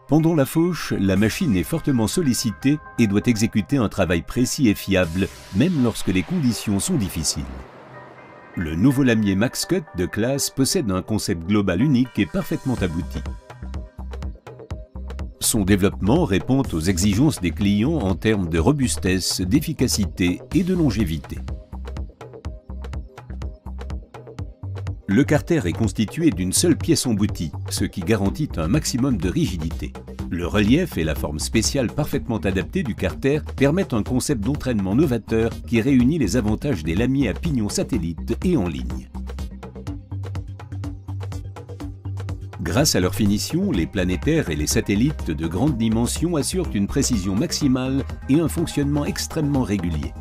Pendant la fauche, la machine est fortement sollicitée et doit exécuter un travail précis et fiable, même lorsque les conditions sont difficiles. Le nouveau lamier MaxCut de classe possède un concept global unique et parfaitement abouti. Son développement répond aux exigences des clients en termes de robustesse, d'efficacité et de longévité. Le carter est constitué d'une seule pièce emboutie, ce qui garantit un maximum de rigidité. Le relief et la forme spéciale parfaitement adaptée du carter permettent un concept d'entraînement novateur qui réunit les avantages des lamiers à pignon satellite et en ligne. Grâce à leur finition, les planétaires et les satellites de grande dimension assurent une précision maximale et un fonctionnement extrêmement régulier.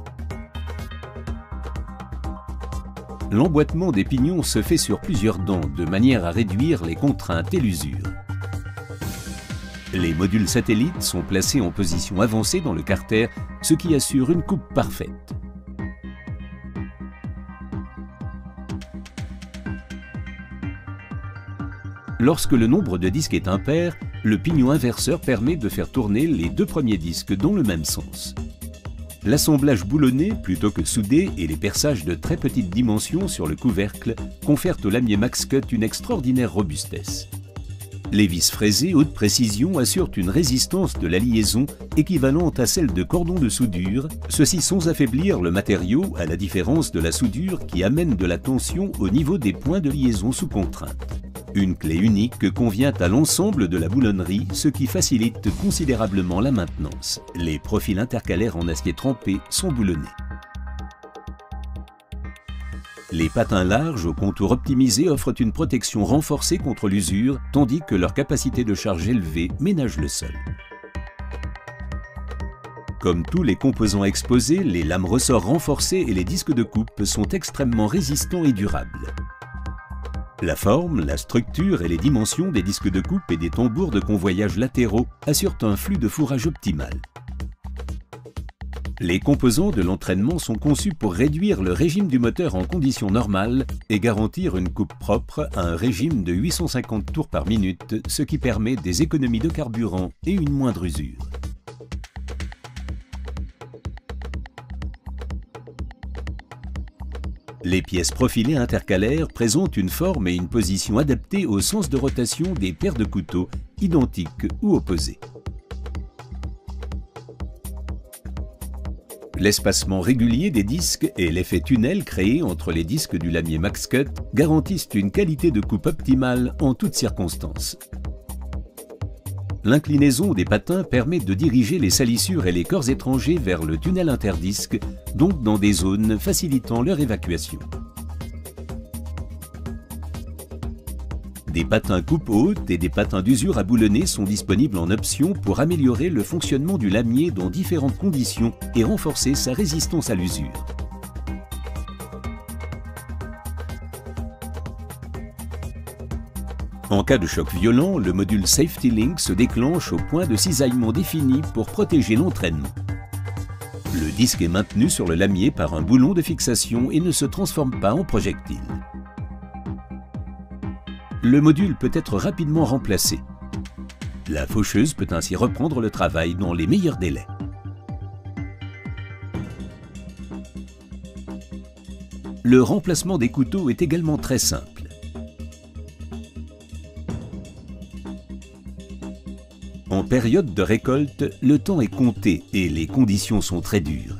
L'emboîtement des pignons se fait sur plusieurs dents, de manière à réduire les contraintes et l'usure. Les modules satellites sont placés en position avancée dans le carter, ce qui assure une coupe parfaite. Lorsque le nombre de disques est impair, le pignon inverseur permet de faire tourner les deux premiers disques dans le même sens. L'assemblage boulonné plutôt que soudé et les perçages de très petites dimensions sur le couvercle confèrent au lamier MaxCut une extraordinaire robustesse. Les vis fraisées haute précision assurent une résistance de la liaison équivalente à celle de cordons de soudure, ceci sans affaiblir le matériau à la différence de la soudure qui amène de la tension au niveau des points de liaison sous contrainte. Une clé unique convient à l'ensemble de la boulonnerie, ce qui facilite considérablement la maintenance. Les profils intercalaires en acier trempé sont boulonnés. Les patins larges au contour optimisé offrent une protection renforcée contre l'usure, tandis que leur capacité de charge élevée ménage le sol. Comme tous les composants exposés, les lames ressorts renforcées et les disques de coupe sont extrêmement résistants et durables. La forme, la structure et les dimensions des disques de coupe et des tambours de convoyage latéraux assurent un flux de fourrage optimal. Les composants de l'entraînement sont conçus pour réduire le régime du moteur en conditions normales et garantir une coupe propre à un régime de 850 tours par minute, ce qui permet des économies de carburant et une moindre usure. Les pièces profilées intercalaires présentent une forme et une position adaptées au sens de rotation des paires de couteaux, identiques ou opposées. L'espacement régulier des disques et l'effet tunnel créé entre les disques du lamier MaxCut garantissent une qualité de coupe optimale en toutes circonstances. L'inclinaison des patins permet de diriger les salissures et les corps étrangers vers le tunnel interdisque, donc dans des zones facilitant leur évacuation. Des patins coupe haute et des patins d'usure à boulonner sont disponibles en option pour améliorer le fonctionnement du lamier dans différentes conditions et renforcer sa résistance à l'usure. En cas de choc violent, le module Safety Link se déclenche au point de cisaillement défini pour protéger l'entraînement. Le disque est maintenu sur le lamier par un boulon de fixation et ne se transforme pas en projectile. Le module peut être rapidement remplacé. La faucheuse peut ainsi reprendre le travail dans les meilleurs délais. Le remplacement des couteaux est également très simple. En période de récolte, le temps est compté et les conditions sont très dures.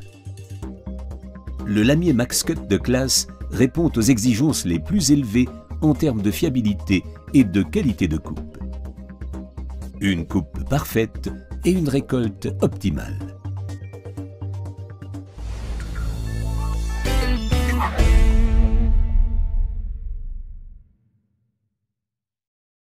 Le lamier MaxCut de classe répond aux exigences les plus élevées en termes de fiabilité et de qualité de coupe. Une coupe parfaite et une récolte optimale.